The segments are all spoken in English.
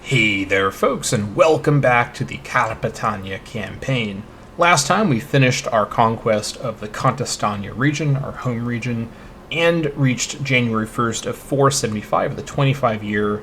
Hey there, folks, and welcome back to the Carpetania campaign. Last time we finished our conquest of the Carpetania region, our home region, and reached January 1st of 475, the 25-year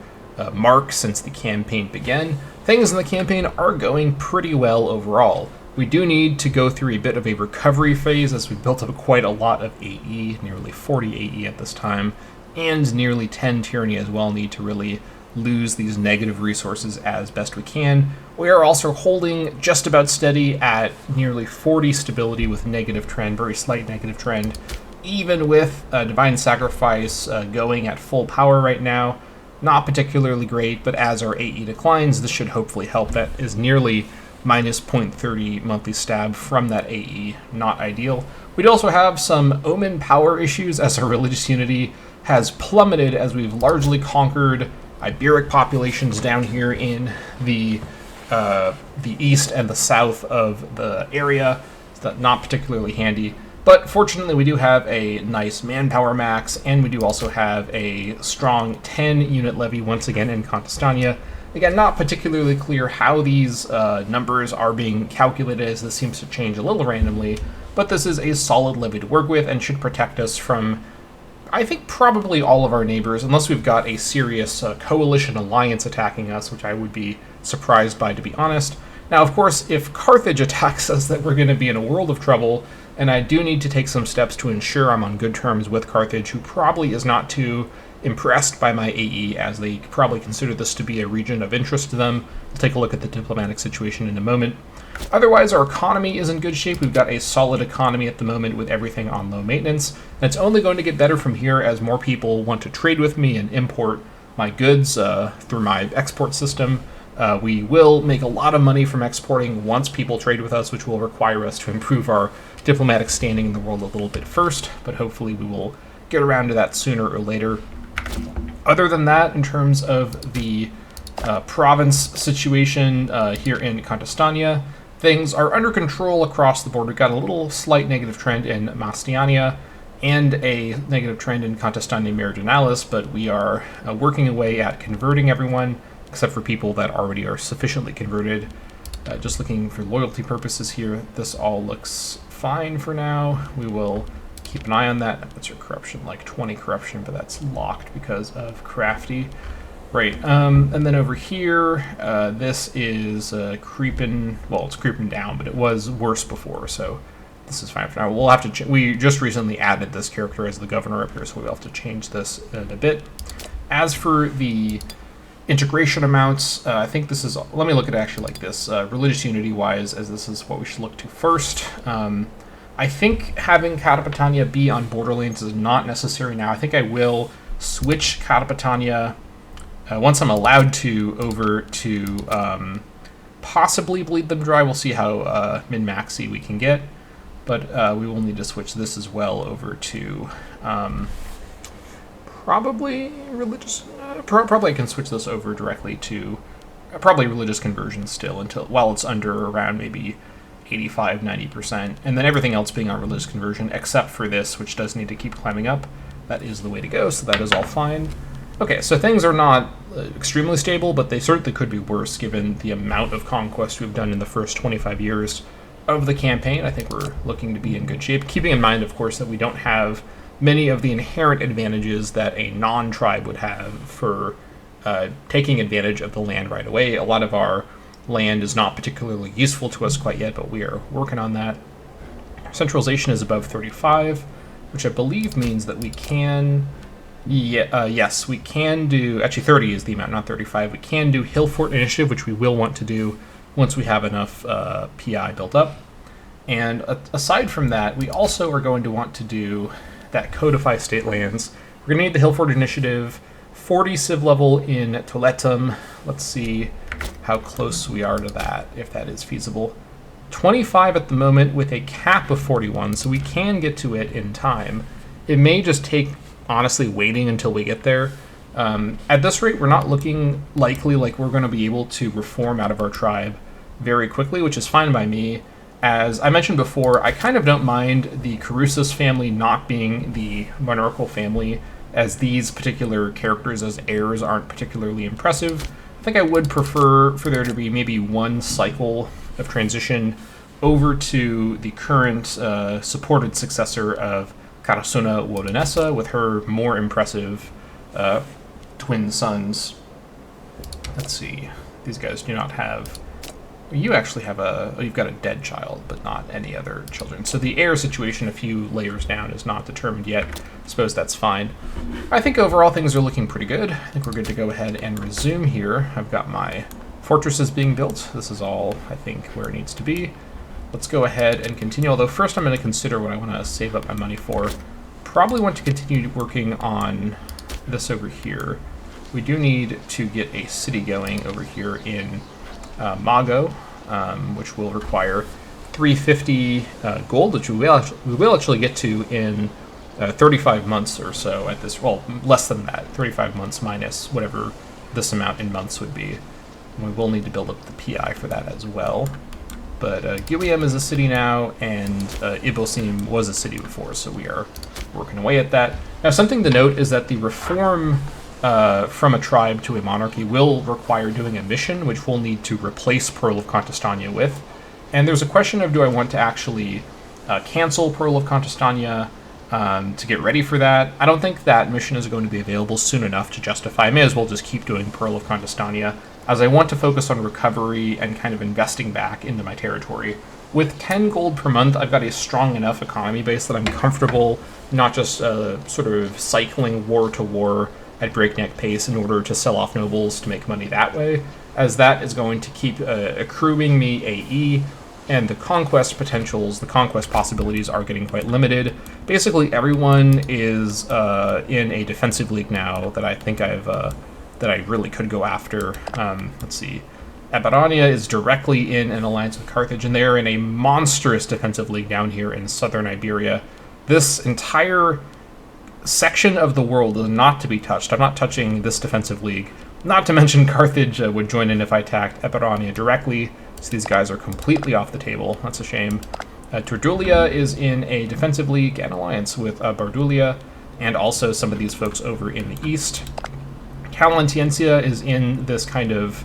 mark since the campaign began. Things in the campaign are going pretty well overall. We do need to go through a bit of a recovery phase as we built up quite a lot of AE, nearly 40 AE at this time, and nearly 10 tyranny as well need to really lose these negative resources as best we can. We are also holding just about steady at nearly 40 stability with negative trend, very slight negative trend, even with Divine Sacrifice going at full power right now. Not particularly great, but as our AE declines, this should hopefully help. That is nearly minus 0.30 monthly stab from that AE, not ideal. We'd also have some Omen power issues as our religious unity has plummeted as we've largely conquered Iberic populations down here in the east and the south of the area. It's not particularly handy, but fortunately we do have a nice manpower max, and we do also have a strong 10-unit levy once again in Carpetania. Again, not particularly clear how these numbers are being calculated, as this seems to change a little randomly, but this is a solid levy to work with and should protect us from, I think, probably all of our neighbors, unless we've got a serious coalition alliance attacking us, which I would be surprised by, to be honest. Now, of course, if Carthage attacks us, then we're going to be in a world of trouble, and I do need to take some steps to ensure I'm on good terms with Carthage, who probably is not too impressed by my AE, as they probably consider this to be a region of interest to them. We'll take a look at the diplomatic situation in a moment. Otherwise, our economy is in good shape. We've got a solid economy at the moment with everything on low maintenance. And it's only going to get better from here as more people want to trade with me and import my goods through my export system. We will make a lot of money from exporting once people trade with us, which will require us to improve our diplomatic standing in the world a little bit first, but hopefully we will get around to that sooner or later. Other than that, in terms of the province situation here in Carpetania, things are under control across the board. We've got a little slight negative trend in Mastiania and a negative trend in Carpetania Meridionalis, but we are working away at converting everyone, except for people that already are sufficiently converted. Just looking for loyalty purposes here, this all looks fine for now. We will keep an eye on that. What's your corruption? Like 20 corruption, but that's locked because of crafty. Right, and then over here, this is creeping, well, it's creeping down, but it was worse before, so this is fine for now. We'll have to, we just recently added this character as the governor up here, so we'll have to change this in a bit. As for the integration amounts, I think this is, let me look at it actually like this, religious unity-wise, as this is what we should look to first. I think having Carpetania be on Borderlands is not necessary now. I think I will switch Carpetania once I'm allowed to, over to possibly bleed them dry. We'll see how min-maxy we can get, but we will need to switch this as well over to probably religious. Probably I can switch this over directly to probably religious conversion still, until while it's under around maybe 85-90%, and then everything else being on religious conversion except for this, which does need to keep climbing up. That is the way to go, so that is all fine. Okay, so things are not extremely stable, but they certainly could be worse given the amount of conquest we've done in the first 25 years of the campaign. I think we're looking to be in good shape, keeping in mind, of course, that we don't have many of the inherent advantages that a non-tribe would have for taking advantage of the land right away. A lot of our land is not particularly useful to us quite yet, but we are working on that. Centralization is above 35, which I believe means that we can... yes, we can do, actually 30 is the amount, not 35. We can do Hill Fort Initiative, which we will want to do once we have enough PI built up. And aside from that, we also are going to want to do that Codify State Lands. We're going to need the Hill Fort Initiative, 40 civ level in Toletum. Let's see how close we are to that, if that is feasible. 25 at the moment with a cap of 41, so we can get to it in time. It may just take, honestly, waiting until we get there. At this rate, we're not looking likely like we're going to be able to reform out of our tribe very quickly, which is fine by me. As I mentioned before, I kind of don't mind the Carusus family not being the monarchical family, as these particular characters as heirs aren't particularly impressive. I think I would prefer for there to be maybe one cycle of transition over to the current supported successor of Karasuna Wodanessa with her more impressive twin sons. Let's see. These guys do not have... You actually have you've got a dead child, but not any other children. So the heir situation a few layers down is not determined yet. I suppose that's fine. I think overall things are looking pretty good. I think we're good to go ahead and resume here. I've got my fortresses being built. This is all, I think, where it needs to be. Let's go ahead and continue, although first I'm going to consider what I want to save up my money for. Probably want to continue working on this over here. We do need to get a city going over here in Mago, which will require 350 gold, which we will actually get to in 35 months or so at this, well, less than that, 35 months minus whatever this amount in months would be. And we will need to build up the PI for that as well. But Gilliam is a city now, and Ibosim was a city before, so we are working away at that. Now, something to note is that the reform from a tribe to a monarchy will require doing a mission, which we'll need to replace Pearl of Contestania with. And there's a question of, do I want to actually cancel Pearl of Contestania to get ready for that? I don't think that mission is going to be available soon enough to justify. I may as well just keep doing Pearl of Contestania, as I want to focus on recovery and kind of investing back into my territory. With 10 gold per month, I've got a strong enough economy base that I'm comfortable not just sort of cycling war to war at breakneck pace in order to sell off nobles to make money that way, as that is going to keep accruing me AE, and the conquest potentials, the conquest possibilities are getting quite limited. Basically, everyone is in a defensive league now that I think that I really could go after. Let's see. Imperator is directly in an alliance with Carthage, and they're in a monstrous defensive league down here in southern Iberia. This entire section of the world is not to be touched. I'm not touching this defensive league. Not to mention Carthage would join in if I attacked Imperator directly, so these guys are completely off the table. That's a shame. Turdulia is in a defensive league and alliance with Bardulia, and also some of these folks over in the east. Calentiencia is in this kind of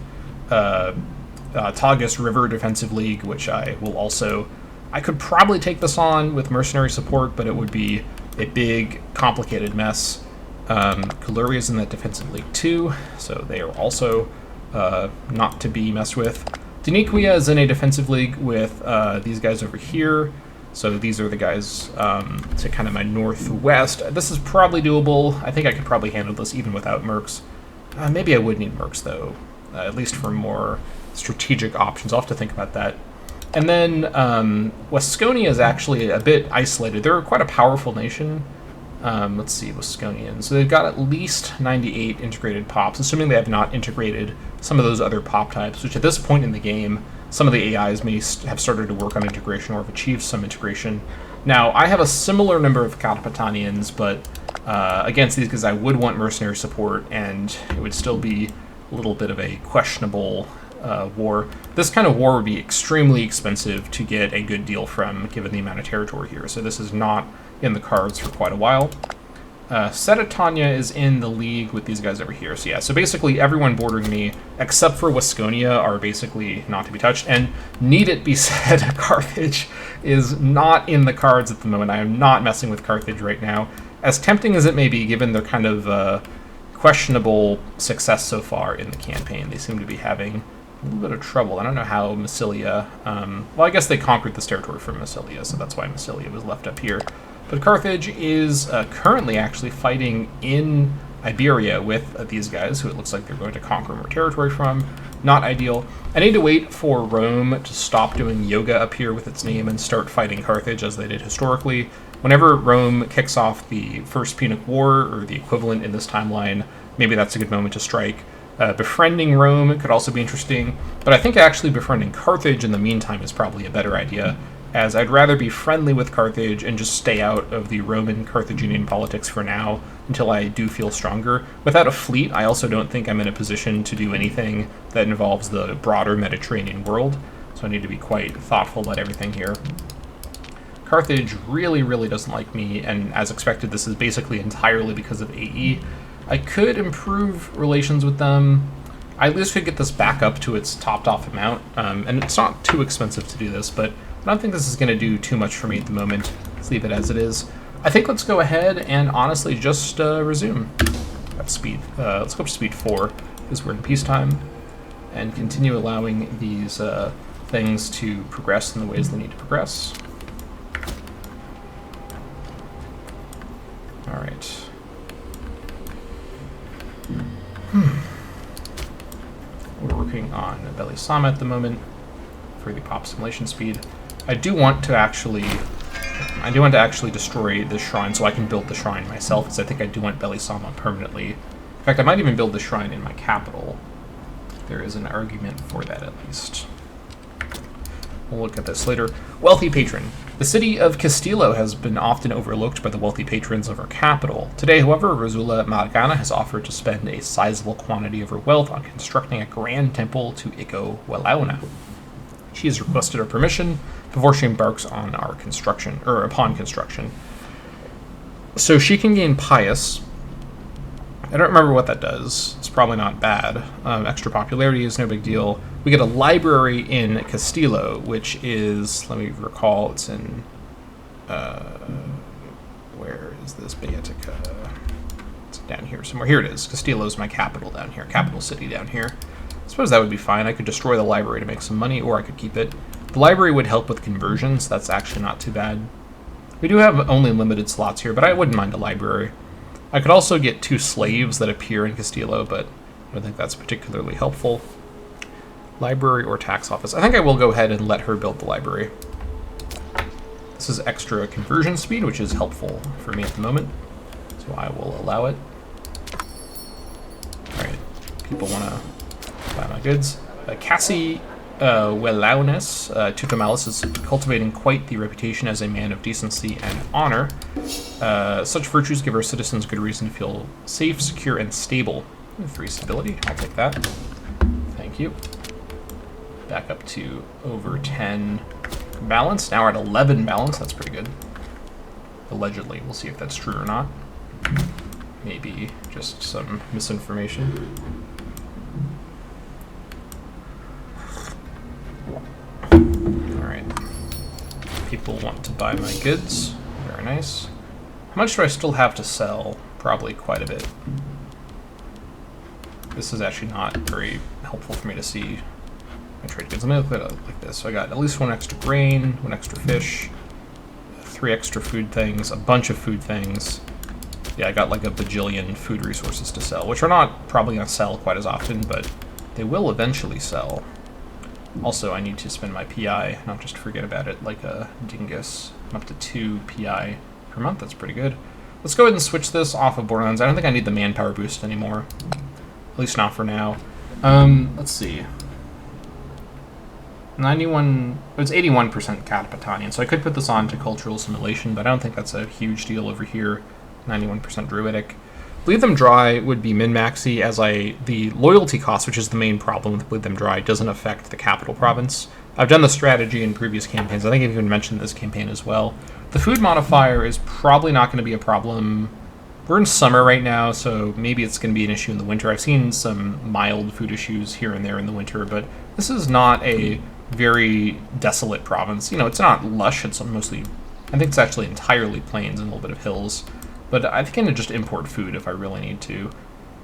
Tagus River defensive league, which I will also... I could probably take this on with mercenary support, but it would be a big, complicated mess. Kaluria is in that defensive league too, so they are also not to be messed with. Daniquia is in a defensive league with these guys over here, so these are the guys to kind of my northwest. This is probably doable. I think I could probably handle this even without mercs. Maybe I would need mercs, though, at least for more strategic options. I'll have to think about that. And then Wasconia is actually a bit isolated. They're quite a powerful nation. Let's see, Wasconians. So they've got at least 98 integrated pops, assuming they have not integrated some of those other pop types, which at this point in the game, some of the AIs may have started to work on integration or have achieved some integration. Now, I have a similar number of Carpetanians, but against these, because I would want mercenary support, and it would still be a little bit of a questionable war. This kind of war would be extremely expensive to get a good deal from, given the amount of territory here, so this is not in the cards for quite a while. Setitania is in the league with these guys over here. So yeah, so basically everyone bordering me, except for Wasconia, are basically not to be touched. And need it be said, Carthage is not in the cards at the moment. I am not messing with Carthage right now. As tempting as it may be, given their kind of questionable success so far in the campaign, they seem to be having a little bit of trouble. I don't know how Massilia... well, I guess they conquered this territory from Massilia, so that's why Massilia was left up here. But Carthage is currently actually fighting in Iberia with these guys, who it looks like they're going to conquer more territory from. Not ideal. I need to wait for Rome to stop doing yoga up here with its name and start fighting Carthage as they did historically. Whenever Rome kicks off the First Punic War, or the equivalent in this timeline, maybe that's a good moment to strike. Befriending Rome could also be interesting, but I think actually befriending Carthage in the meantime is probably a better idea, as I'd rather be friendly with Carthage and just stay out of the Roman Carthaginian politics for now until I do feel stronger. Without a fleet, I also don't think I'm in a position to do anything that involves the broader Mediterranean world, so I need to be quite thoughtful about everything here. Carthage really, really doesn't like me, and as expected, this is basically entirely because of AE. I could improve relations with them. I at least could get this back up to its topped off amount, and it's not too expensive to do this, but I don't think this is going to do too much for me at the moment. Let's leave it as it is. I think let's go ahead and honestly just resume at speed. Let's go up to speed 4, because we're in peacetime, and continue allowing these things to progress in the ways they need to progress. All right. We're working on Belly Sama at the moment for the pop simulation speed. I do want to actually destroy this shrine so I can build the shrine myself, because I think I do want Belly Sama permanently. In fact, I might even build the shrine in my capital. There is an argument for that, at least. We'll look at this later. Wealthy patron. The city of Castillo has been often overlooked by the wealthy patrons of our capital. Today, however, Rosula Margana has offered to spend a sizable quantity of her wealth on constructing a grand temple to Iko Walauna. She has requested our permission before she embarks on our construction, or upon construction. So she can gain pious. I don't remember what that does. It's probably not bad. Extra popularity is no big deal. We get a library in Castillo, which is, let me recall, it's in, where is this? Beatica. It's down here somewhere. Here it is. Castillo's my capital down here, capital city down here. I suppose that would be fine. I could destroy the library to make some money, or I could keep it. The library would help with conversions. That's actually not too bad. We do have only limited slots here, but I wouldn't mind a library. I could also get 2 slaves that appear in Castillo, but I don't think that's particularly helpful. Library or tax office. I think I will go ahead and let her build the library. This is extra conversion speed, which is helpful for me at the moment, so I will allow it. Alright, people want to buy my goods. Cassie Welaunes Tutomalis is cultivating quite the reputation as a man of decency and honor. Such virtues give our citizens good reason to feel safe, secure, and stable. 3 stability, I'll take that. Thank you. Back up to over 10 balance. Now we're at 11 balance, that's pretty good. Allegedly, we'll see if that's true or not. Maybe just some misinformation. Alright. People want to buy my goods. Very nice. How much do I still have to sell? Probably quite a bit. This is actually not very helpful for me to see my trade goods. Let me look at it like this. So I got at least 1 extra grain, 1 extra fish, 3 extra food things, a bunch of food things. Yeah, I got like a bajillion food resources to sell, which are not probably going to sell quite as often, but they will eventually sell. Also, I need to spend my PI, not just forget about it like a dingus. I'm up to 2 PI per month, that's pretty good. Let's go ahead and switch this off of Borderlands. I don't think I need the manpower boost anymore. At least not for now. Let's see. 91, it's 81% Carpetanian, so I could put this on to cultural assimilation, but I don't think that's a huge deal over here. 91% druidic. Bleed Them Dry would be min-maxy, as the loyalty cost, which is the main problem with Bleed Them Dry, doesn't affect the capital province. I've done the strategy in previous campaigns. I think I've even mentioned this campaign as well. The food modifier is probably not going to be a problem. We're in summer right now, so maybe it's going to be an issue in the winter. I've seen some mild food issues here and there in the winter, but this is not a very desolate province. You know, it's not lush, it's mostly, I think it's actually entirely plains and a little bit of hills. But I think I can just import food if I really need to.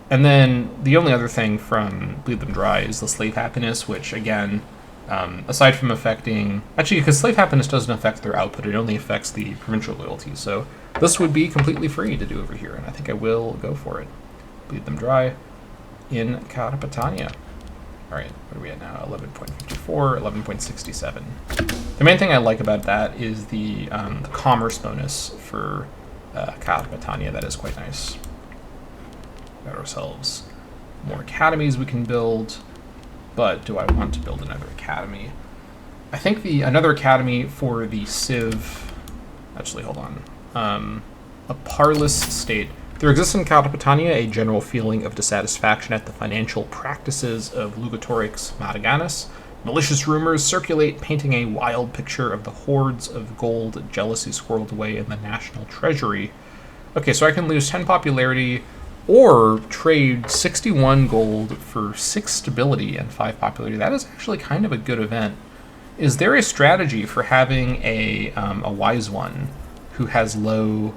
And then the only other thing from Bleed Them Dry is the slave happiness, which again, aside from affecting, actually because slave happiness doesn't affect their output, it only affects the provincial loyalty. So this would be completely free to do over here, and I think I will go for it. Bleed Them Dry in Carpetania. Alright, what are we at now? 11.54, 11.67. The main thing I like about that is the commerce bonus for Carpetania. That is quite nice. Got ourselves more academies we can build, but do I want to build another academy? I think another academy for the Civ, actually hold on, a parlous state. There exists in Carpetania a general feeling of dissatisfaction at the financial practices of Lugatorix Madaganus. Malicious rumors circulate, painting a wild picture of the hoards of gold jealously squirreled away in the national treasury. Okay, so I can lose 10 popularity or trade 61 gold for 6 stability and 5 popularity. That is actually kind of a good event. Is there a strategy for having a wise one who has low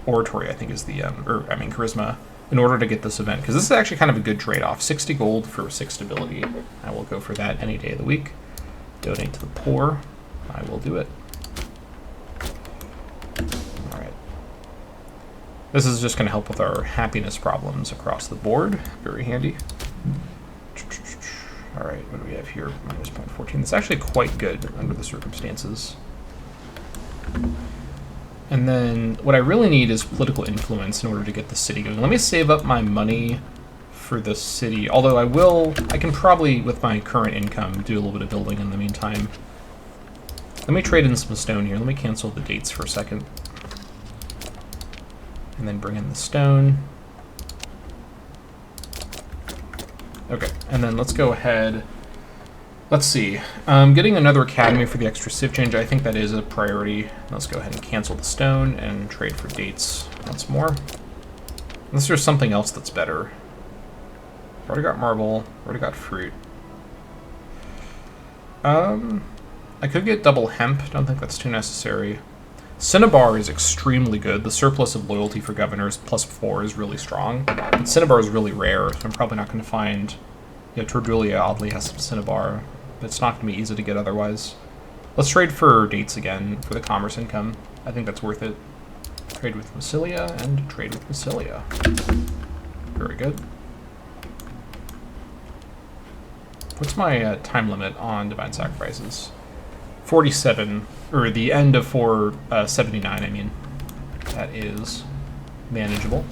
oratory, I think is the, charisma, in order to get this event? Because this is actually kind of a good trade-off. 60 gold for 6 stability. I will go for that any day of the week. Donate to the poor. I will do it. All right. This is just going to help with our happiness problems across the board. Very handy. All right, what do we have here? Minus 0.14. That's actually quite good under the circumstances. And then what I really need is political influence in order to get the city going. Let me save up my money for the city. Although I can probably, with my current income, do a little bit of building in the meantime. Let me trade in some stone here. Let me cancel the dates for a second. And then bring in the stone. Okay, and then let's go ahead. Let's see. Getting another academy for the extra civ change, I think that is a priority. Let's go ahead and cancel the stone and trade for dates once more. Unless there's something else that's better. Already got marble, already got fruit. I could get double hemp, don't think that's too necessary. Cinnabar is extremely good. The surplus of loyalty for governors +4 is really strong. But Cinnabar is really rare, so I'm probably not going to find... Yeah, Tordulia oddly has some Cinnabar, but it's not going to be easy to get otherwise. Let's trade for dates again for the commerce income. I think that's worth it. Trade with Massilia and trade with Massilia. Very good. What's my time limit on Divine Sacrifices? 47, or the end of 479, I mean. That is manageable.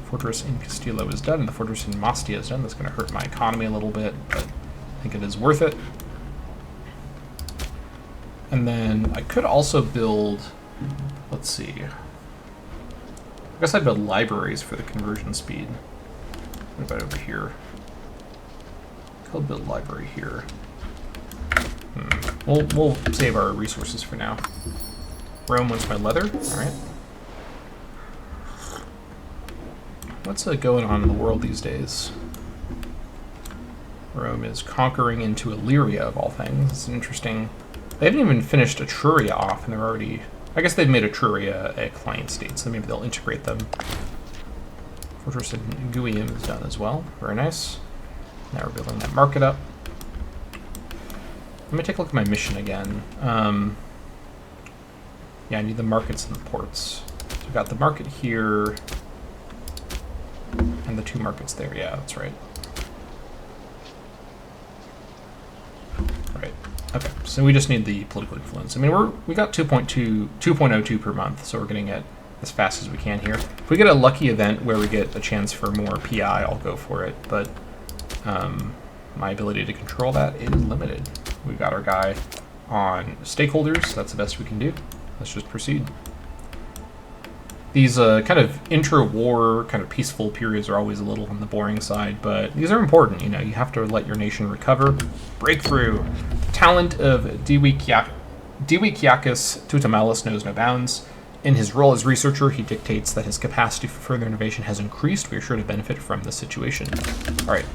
Fortress in Castillo is done, and the fortress in Mastia is done. That's going to hurt my economy a little bit, but I think it is worth it. And then I could also build, let's see. I guess I'd build libraries for the conversion speed. What about over here? I'll build library here. We'll save our resources for now. Rome wants my leather. All right. What's going on in the world these days? Rome is conquering into Illyria, of all things. It's interesting. They haven't even finished Etruria off, and they're already... I guess they've made Etruria a client state, so maybe they'll integrate them. Fortress in Guium is done as well. Very nice. Now we're building that market up. Let me take a look at my mission again. Yeah, I need the markets and the ports. So we've got the market here, and the 2 markets there. Yeah, that's right. Right. Okay, so we just need the political influence. I mean, we got 2.02 per month, so we're getting it as fast as we can here. If we get a lucky event where we get a chance for more PI, I'll go for it, but my ability to control that is limited. We've got our guy on stakeholders. That's the best we can do. Let's just proceed. These kind of intra-war, kind of peaceful periods are always a little on the boring side, but these are important. You know, you have to let your nation recover. Breakthrough. The talent of Diwikiakis Tutamalis knows no bounds. In his role as researcher, he dictates that his capacity for further innovation has increased. We are sure to benefit from this situation. All right.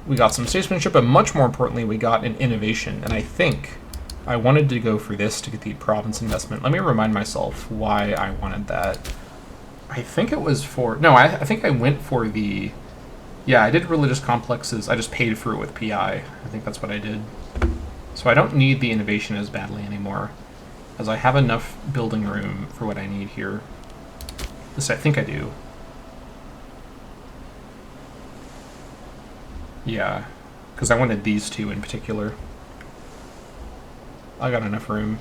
We got some statesmanship, but much more importantly, we got an innovation. And I think I wanted to go for this to get the province investment. Let me remind myself why I wanted that. I think it was for... No, I think I went for the... Yeah, I did religious complexes. I just paid for it with PI. I think that's what I did. So I don't need the innovation as badly anymore, as I have enough building room for what I need here. At least I think I do. Yeah, because I wanted these 2 in particular. I got enough room.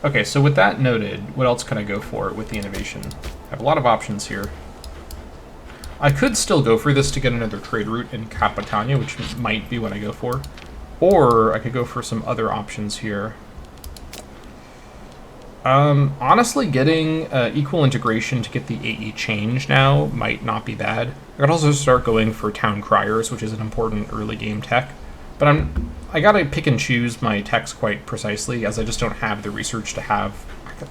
Okay, so with that noted, what else can I go for with the innovation? I have a lot of options here. I could still go for this to get another trade route in Carpetania, which might be what I go for. Or I could go for some other options here. Honestly, getting equal integration to get the AE change now might not be bad. I could also start going for town criers, which is an important early game tech. But I gotta pick and choose my techs quite precisely, as I just don't have the research to have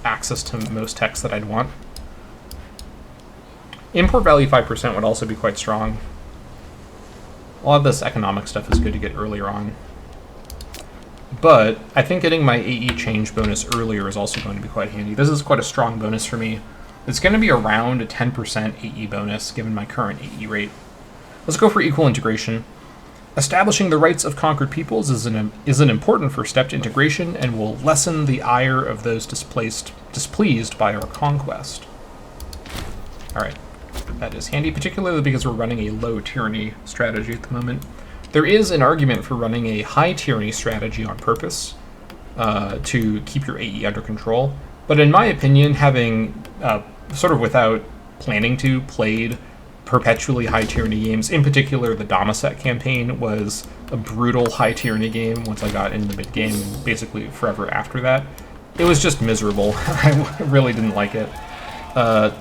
access to most techs that I'd want. Import value 5% would also be quite strong. A lot of this economic stuff is good to get earlier on. But I think getting my AE change bonus earlier is also going to be quite handy. This is quite a strong bonus for me. It's going to be around a 10% AE bonus given my current AE rate. Let's go for equal integration. Establishing the rights of conquered peoples is an important first step to integration and will lessen the ire of those displeased by our conquest. Alright, that is handy, particularly because we're running a low tyranny strategy at the moment. There is an argument for running a high tyranny strategy on purpose to keep your AE under control, but in my opinion, having sort of without planning to played perpetually high tyranny games, in particular the Damaset campaign was a brutal high tyranny game once I got into the mid game, and basically forever after that. It was just miserable. I really didn't like it.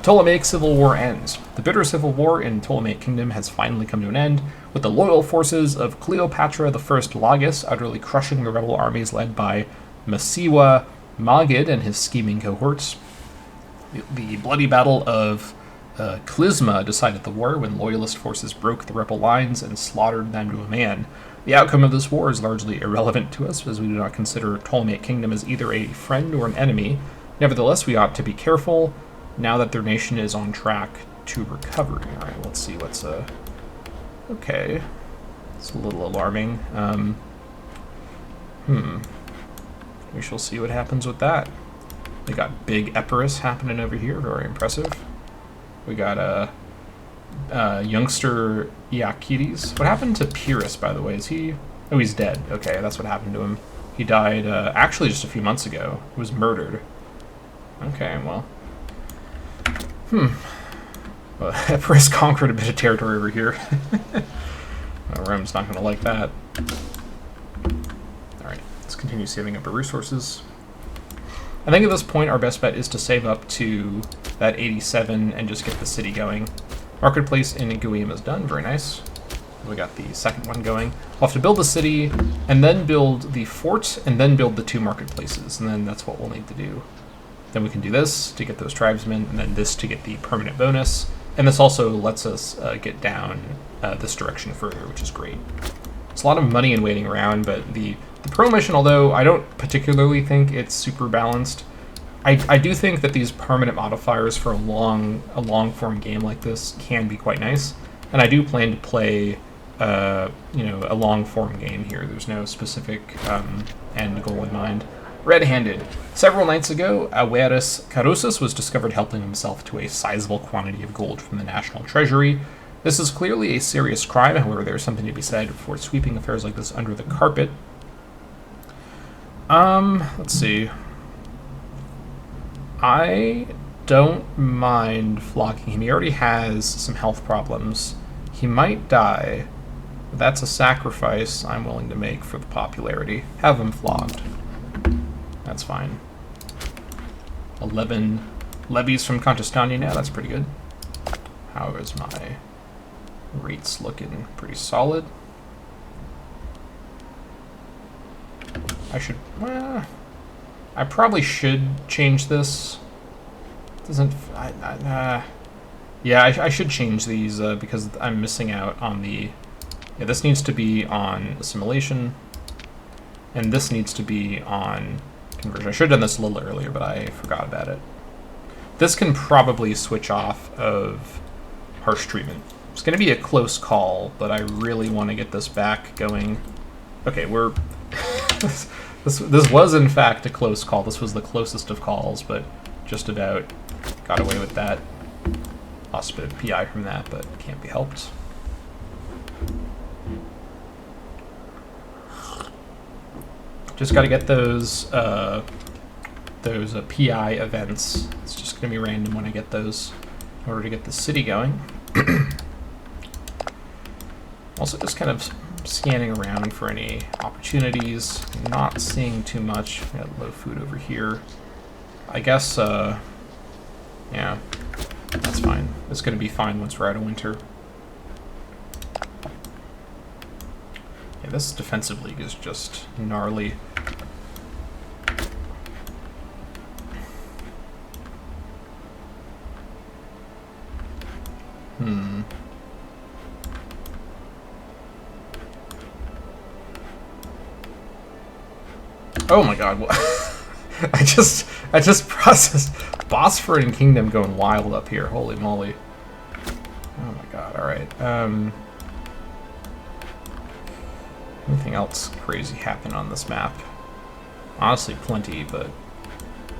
Ptolemaic civil war ends. The bitter civil war in Ptolemaic kingdom has finally come to an end, with the loyal forces of Cleopatra I Lagus utterly crushing the rebel armies led by Masiwa Magid and his scheming cohorts. The bloody battle of Clysma decided the war when loyalist forces broke the rebel lines and slaughtered them to a man. The outcome of this war is largely irrelevant to us, as we do not consider Ptolemaic kingdom as either a friend or an enemy. Nevertheless, we ought to be careful now that their nation is on track to recovery. Alright, let's see what's okay. It's a little alarming. We shall see what happens with that. We got big Epirus happening over here, very impressive. We got youngster Iakides. What happened to Pyrrhus, by the way? Is he... Oh, he's dead. Okay, that's what happened to him. He died actually just a few months ago. He was murdered. Okay, well... Epirus conquered a bit of territory over here. Rome's not going to like that. Alright, let's continue saving up our resources. I think at this point our best bet is to save up to that 87 and just get the city going. Marketplace in Guium is done, very nice. We got the second one going. We'll have to build the city, and then build the fort, and then build the 2 marketplaces, and then that's what we'll need to do. Then we can do this to get those tribesmen, and then this to get the permanent bonus. And this also lets us get down this direction further, which is great. It's a lot of money and waiting around, but the pro mission, although I don't particularly think it's super balanced, I do think that these permanent modifiers for a long form game like this can be quite nice. And I do plan to play a long form game here. There's no specific end goal in mind. Red-handed. Several nights ago, Averus Carusus was discovered helping himself to a sizable quantity of gold from the national treasury. This is clearly a serious crime, however there is something to be said for sweeping affairs like this under the carpet. Let's see. I don't mind flogging him. He already has some health problems. He might die, but that's a sacrifice I'm willing to make for the popularity. Have him flogged. That's fine. 11 levies from Carpetania now, that's pretty good. How is my rates looking? Pretty solid. I probably should change this. Doesn't... yeah, I should change these because I'm missing out on the... Yeah, this needs to be on assimilation, and this needs to be on conversion. I should have done this a little earlier, but I forgot about it. This can probably switch off of harsh treatment. It's going to be a close call, but I really want to get this back going. Okay, we're... this was, in fact, a close call. This was the closest of calls, but just about got away with that. Lost a bit of PI from that, but can't be helped. Just got to get those PI events. It's just going to be random when I get those in order to get the city going. Also just kind of scanning around for any opportunities. Not seeing too much. We got low food over here. I guess, yeah, that's fine. It's going to be fine once we're out of winter. Yeah, this defensive league is just gnarly. Oh my god, what? I just processed Bosphorine Kingdom going wild up here. Holy moly. Oh my god, alright. Anything else crazy happen on this map? Honestly, plenty, but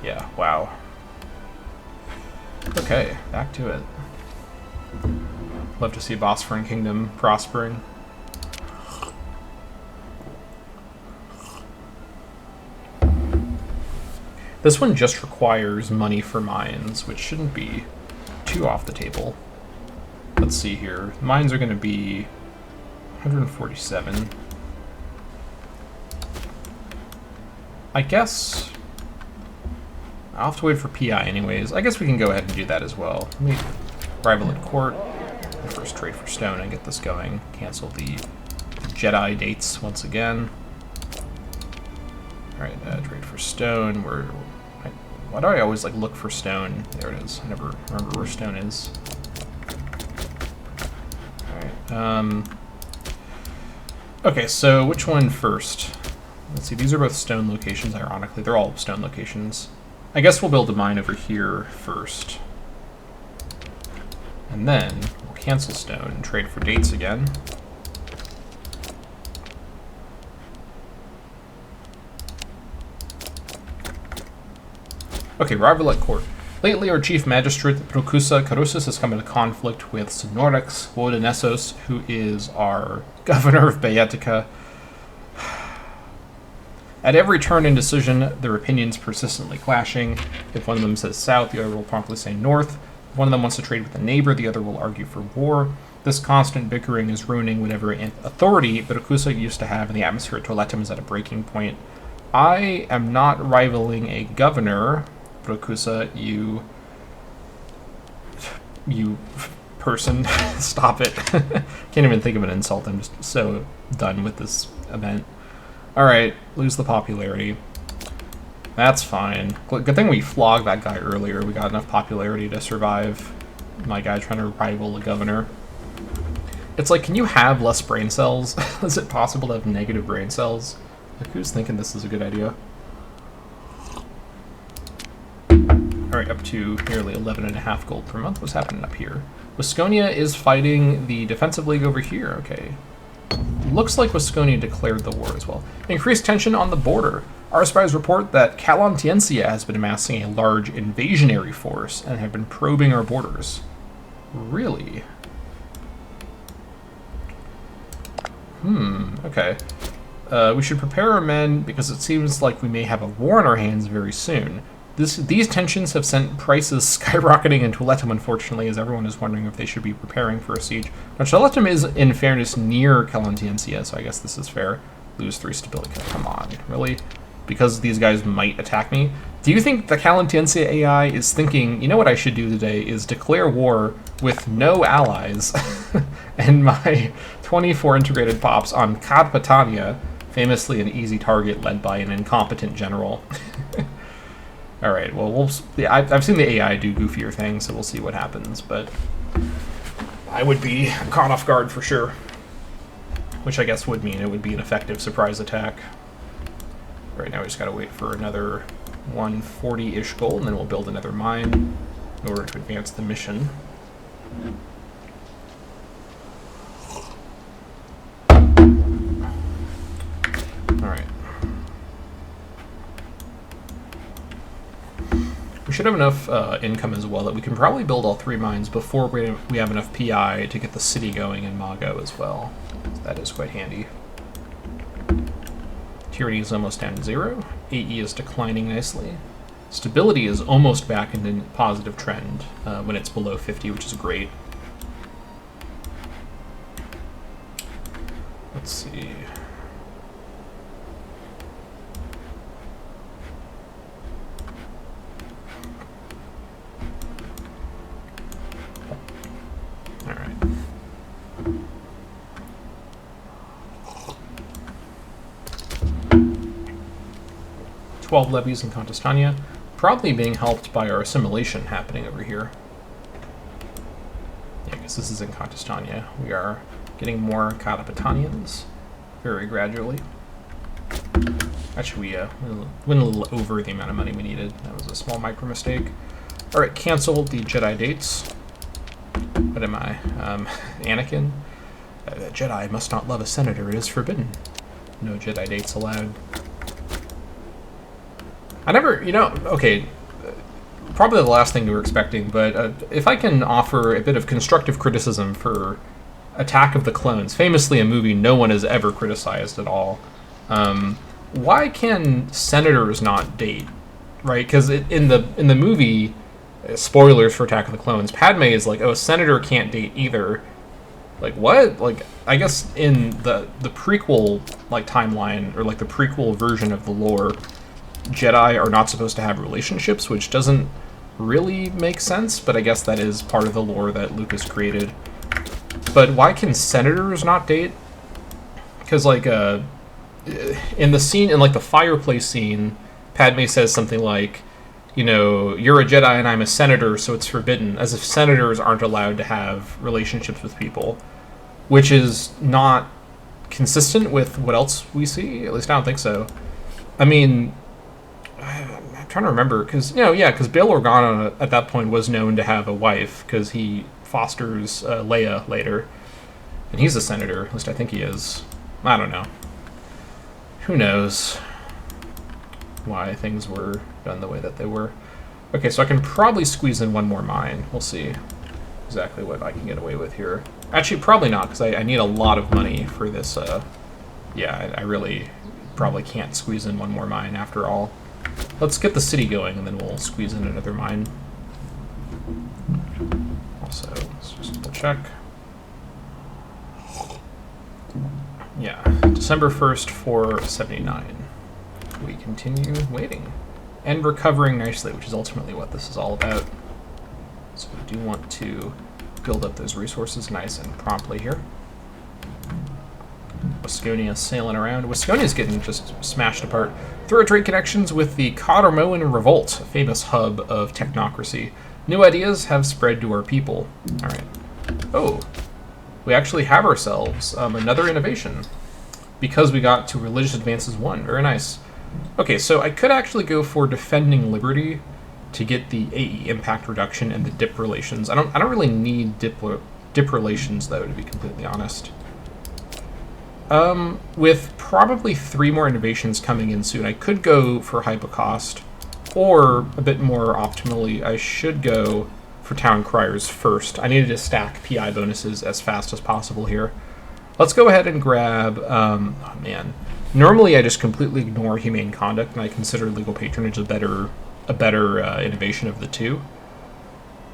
yeah, wow. Okay, back to it. Love to see Bosphorine Kingdom prospering. This one just requires money for mines, which shouldn't be too off the table. Let's see here. Mines are going to be 147. I guess I'll have to wait for PI anyways. I guess we can go ahead and do that as well. Let me rival at court. First trade for stone and get this going. Cancel the Jedi dates once again. Alright, trade for stone. Why do I always like look for stone? There it is. I never remember where stone is. Alright. Okay, so which one first? Let's see, these are both stone locations, ironically. They're all stone locations. I guess we'll build a mine over here first. And then we'll cancel stone and trade for dates again. Okay, rival at court. Lately, our chief magistrate, Procusa Carusis, has come into conflict with Sonorix Wodenessos, who is our governor of Baetica. At every turn and decision, their opinions persistently clashing. If one of them says south, the other will promptly say north. If one of them wants to trade with a neighbor, the other will argue for war. This constant bickering is ruining whatever authority Procusa used to have, and the atmosphere at Toletum is at a breaking point. I am not rivaling a governor, Procusa, you person. Stop it. Can't even think of an insult. I'm just so done with this event. Alright, lose the popularity. That's fine. Good thing we flogged that guy earlier. We got enough popularity to survive my guy trying to rival a governor. It's like, can you have less brain cells? Is it possible to have negative brain cells? Like, who's thinking this is a good idea? Alright, up to nearly 11.5 gold per month. What's happening up here? Wasconia is fighting the defensive league over here. Okay. Looks like Wasconia declared the war as well. Increased tension on the border. Our spies report that Carpetania has been amassing a large invasionary force and have been probing our borders. Really? Okay. We should prepare our men because it seems like we may have a war on our hands very soon. These tensions have sent prices skyrocketing in Toletum, unfortunately, as everyone is wondering if they should be preparing for a siege. Now, Toletum is, in fairness, near Carpetania, so I guess this is fair. Lose 3 stability. Come on, really? Because these guys might attack me? Do you think the Carpetania AI is thinking, you know what I should do today is declare war with no allies and my 24 integrated pops on Carpetania, famously an easy target led by an incompetent general? All right, well, I've seen the AI do goofier things, so we'll see what happens, but I would be caught off guard for sure, which I guess would mean it would be an effective surprise attack. Right now we just gotta wait for another 140-ish gold, and then we'll build another mine in order to advance the mission. All right. We should have enough income as well that we can probably build all 3 mines before we have enough PI to get the city going in Mago as well. So that is quite handy. Tyranny is almost down to 0. AE is declining nicely. Stability is almost back into a positive trend when it's below 50, which is great. Let's see. All right. 12 levies in Carpetania, probably being helped by our assimilation happening over here. Yeah, because this is in Carpetania. We are getting more Carpetanians very gradually. Actually, we went a little over the amount of money we needed. That was a small micro mistake. All right, cancel the Jedi dates. What am I? Anakin? A Jedi must not love a senator. It is forbidden. No Jedi dates allowed. I never, okay, probably the last thing we were expecting, but if I can offer a bit of constructive criticism for Attack of the Clones, famously a movie no one has ever criticized at all, why can senators not date, right? Because in the movie, spoilers for Attack of the Clones, Padme is like, oh, a senator can't date either. Like, what? Like, I guess in the prequel, like, timeline, or, like, the prequel version of the lore, Jedi are not supposed to have relationships, which doesn't really make sense, but I guess that is part of the lore that Lucas created. But why can senators not date? Because, like, in the scene, in, like, the fireplace scene, Padme says something like, you're a Jedi and I'm a senator, so it's forbidden, as if senators aren't allowed to have relationships with people, which is not consistent with what else we see. At least I don't think so. I mean, I'm trying to remember, because, because Bail Organa at that point was known to have a wife, because he fosters Leia later, and he's a senator, at least I think he is. I don't know. Who knows why things were done the way that they were. Okay, so I can probably squeeze in one more mine. We'll see exactly what I can get away with here. Actually, probably not, because I need a lot of money for this. I really probably can't squeeze in one more mine after all. Let's get the city going, and then we'll squeeze in another mine. Also, let's just double check. Yeah, December 1st, 479. We continue waiting and recovering nicely, which is ultimately what this is all about. So we do want to build up those resources nice and promptly here. Wasconia sailing around. Wasconia's getting just smashed apart. Through our trade connections with the Cottermoan Revolt, a famous hub of technocracy. New ideas have spread to our people. All right. Oh, we actually have ourselves another innovation because we got to Religious Advances 1. Very nice. Okay, so I could actually go for Defending Liberty to get the AE impact reduction and the dip relations. I don't really need dip relations though, to be completely honest. With probably 3 more innovations coming in soon, I could go for Hypocost, or a bit more optimally, I should go for Town Criers first. I needed to stack PI bonuses as fast as possible here. Let's go ahead and grab, oh man. Normally I just completely ignore Humane Conduct, and I consider Legal Patronage a better innovation of the two.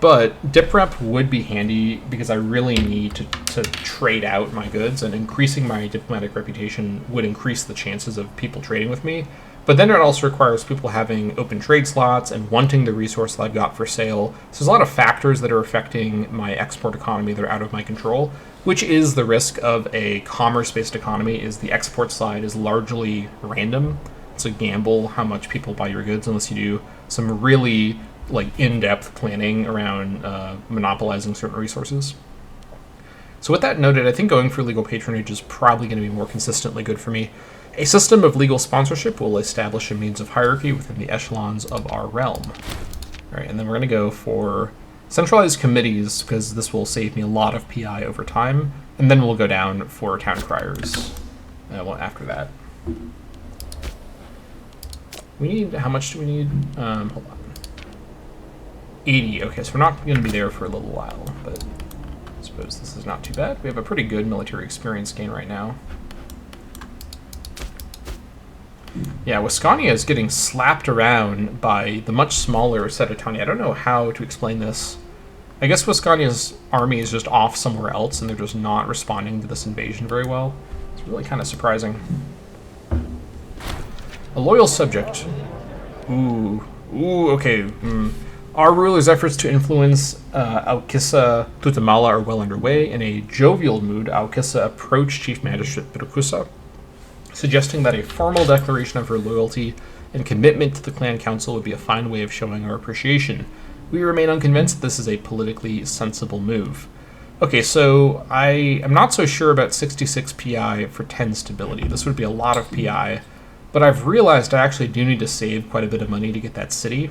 But Dip Rep would be handy because I really need to trade out my goods, and increasing my diplomatic reputation would increase the chances of people trading with me. But then it also requires people having open trade slots and wanting the resource that I've got for sale. So there's a lot of factors that are affecting my export economy that are out of my control, which is the risk of a commerce-based economy, is the export side is largely random. It's a gamble how much people buy your goods unless you do some really in-depth planning around monopolizing certain resources. So with that noted, I think going for legal patronage is probably going to be more consistently good for me. A system of legal sponsorship will establish a means of hierarchy within the echelons of our realm. All right, and then we're going to go for centralized committees, because this will save me a lot of PI over time, and then we'll go down for town criers after that. We need, how much do we need? Hold on. 80, okay, so we're not going to be there for a little while, but I suppose this is not too bad. We have a pretty good military experience gain right now. Yeah, Wasconia is getting slapped around by the much smaller Carpetania. I don't know how to explain this. I guess Wasconia's army is just off somewhere else, and they're just not responding to this invasion very well. It's really kind of surprising. A loyal subject. Ooh, okay. Our ruler's efforts to influence Aukissa Tutamala are well underway. In a jovial mood, Aukissa approached Chief Magistrate Birukusa, suggesting that a formal declaration of her loyalty and commitment to the clan council would be a fine way of showing our appreciation. We remain unconvinced that this is a politically sensible move. Okay, so I am not so sure about 66 PI for 10 stability. This would be a lot of PI. but I've realized I actually do need to save quite a bit of money to get that city.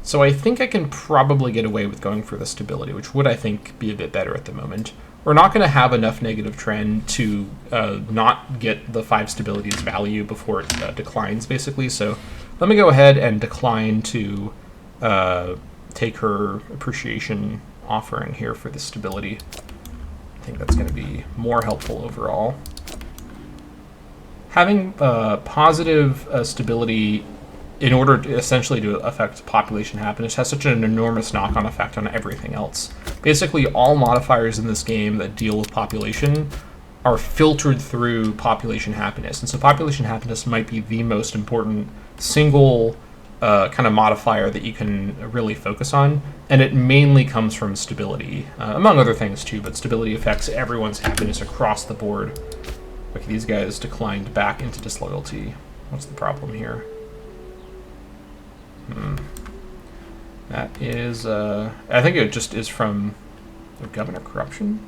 So I think I can probably get away with going for the stability, which would, I think, be a bit better at the moment. We're not going to have enough negative trend to not get the 5 stability's value before it declines, basically. So let me go ahead and decline to take her appreciation offering here for the stability. I think that's going to be more helpful overall. Having positive stability in order to essentially to affect population happiness has such an enormous knock-on effect on everything else. Basically, all modifiers in this game that deal with population are filtered through population happiness. And so population happiness might be the most important single kind of modifier that you can really focus on. And it mainly comes from stability, among other things too, but stability affects everyone's happiness across the board. Okay, these guys declined back into disloyalty. What's the problem here? That is, I think it just is from the governor corruption.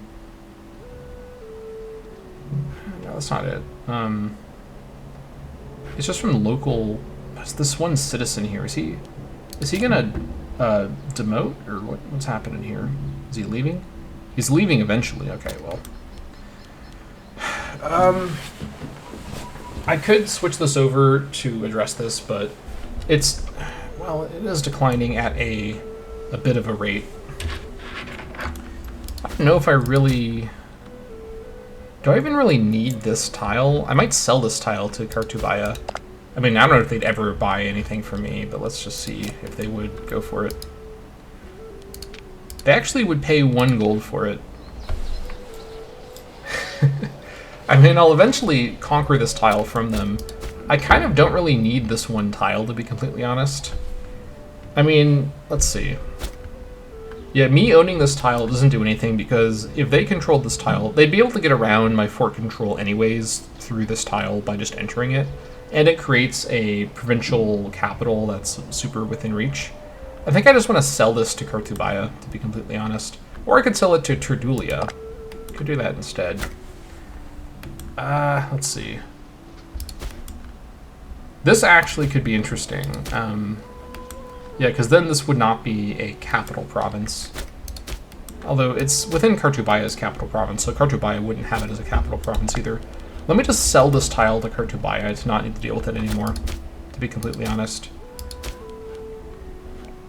No, that's not it. It's just from local. It's this one citizen here. Is he gonna demote, or what's happening here? Is he leaving? He's leaving eventually. Okay, well. I could switch this over to address this, but it's. Well, it is declining at a bit of a rate. I don't know if I really... Do I even really need this tile? I might sell this tile to Carpetania. I mean, I don't know if they'd ever buy anything from me, but let's just see if they would go for it. They actually would pay 1 gold for it. I mean, I'll eventually conquer this tile from them. I kind of don't really need this 1 tile, to be completely honest. I mean, let's see. Yeah, me owning this tile doesn't do anything because if they controlled this tile, they'd be able to get around my fort control anyways through this tile by just entering it. And it creates a provincial capital that's super within reach. I think I just want to sell this to Carpetania, to be completely honest. Or I could sell it to Turdulia. Could do that instead. Let's see. This actually could be interesting. Yeah, because then this would not be a capital province. Although it's within Carpetania's capital province, so Carpetania wouldn't have it as a capital province either. Let me just sell this tile to Carpetania to not need to deal with it anymore, to be completely honest.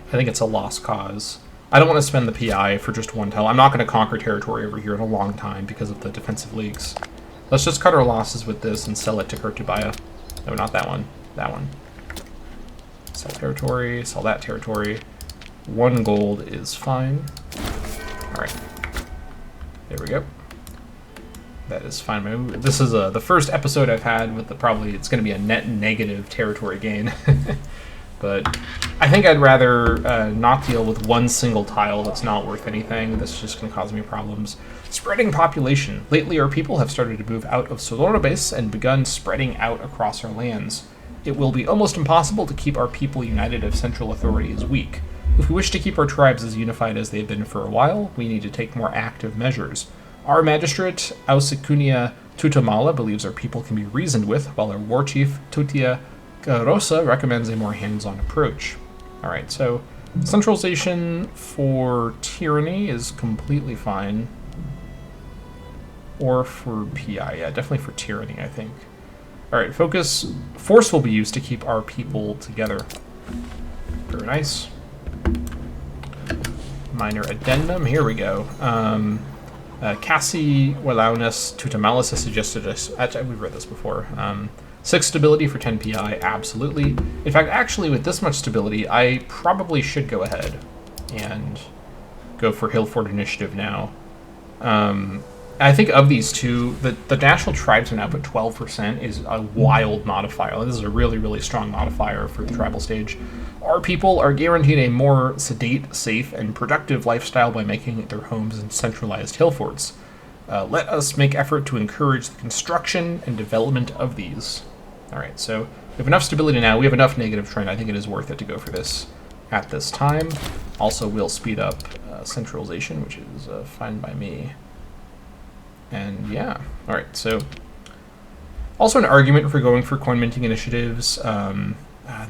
I think it's a lost cause. I don't want to spend the PI for just 1 tile. I'm not going to conquer territory over here in a long time because of the defensive leagues. Let's just cut our losses with this and sell it to Carpetania. No, not that one. That one. Sell territory, sell that territory. 1 gold is fine. Alright. There we go. That is fine. This is the first episode I've had with probably it's going to be a net negative territory gain. But I think I'd rather not deal with 1 single tile that's not worth anything. That's just going to cause me problems. Spreading population. Lately, our people have started to move out of Solora base and begun spreading out across our lands. It will be almost impossible to keep our people united if central authority is weak. If we wish to keep our tribes as unified as they've been for a while, we need to take more active measures. Our magistrate, Ausikunia Tutamala, believes our people can be reasoned with, while our war chief, Tutia Rosa, recommends a more hands-on approach. Alright, so centralization for tyranny is completely fine. Or for PI, yeah, definitely for tyranny, I think. Alright, force will be used to keep our people together. Very nice. Minor addendum, here we go. Cassie Walaunus Tutamalis has suggested us, actually, we've read this before. 6 stability for 10 PI, absolutely. In fact, actually, with this much stability, I probably should go ahead and go for Hillfort Initiative now. I think of these two, the National Tribesman output 12% is a wild modifier. This is a really, really strong modifier for the tribal stage. Our people are guaranteed a more sedate, safe, and productive lifestyle by making their homes in centralized hill forts. Let us make effort to encourage the construction and development of these. Alright, so we have enough stability now. We have enough negative trend. I think it is worth it to go for this at this time. Also, we'll speed up centralization, which is fine by me. And yeah, alright, so Also an argument for going for coin minting initiatives.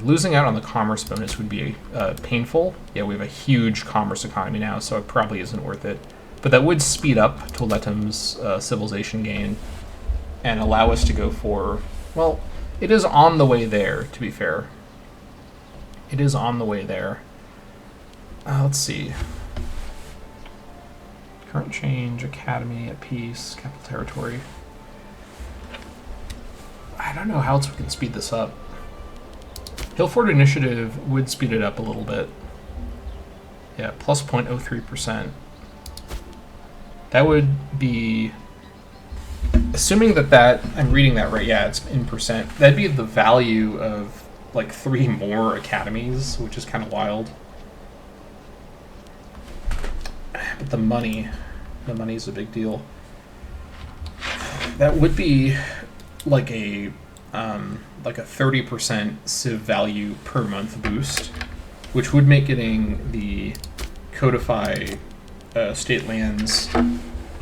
Losing out on the commerce bonus would be painful. Yeah, we have a huge commerce economy now, so it probably isn't worth it. But that would speed up Toletum's civilization gain and allow us to go for, well, it is on the way there, to be fair. It is on the way there. Let's see. Current change, academy, at peace, capital territory. I don't know how else we can speed this up. Hillfort Initiative would speed it up a little bit. Yeah, plus 0.03%. That would be, assuming that I'm reading that right, yeah, it's in percent. That'd be the value of like 3 more academies, which is kind of wild. But the money is a big deal. That would be like a 30% civ value per month boost, which would make getting the codify state lands.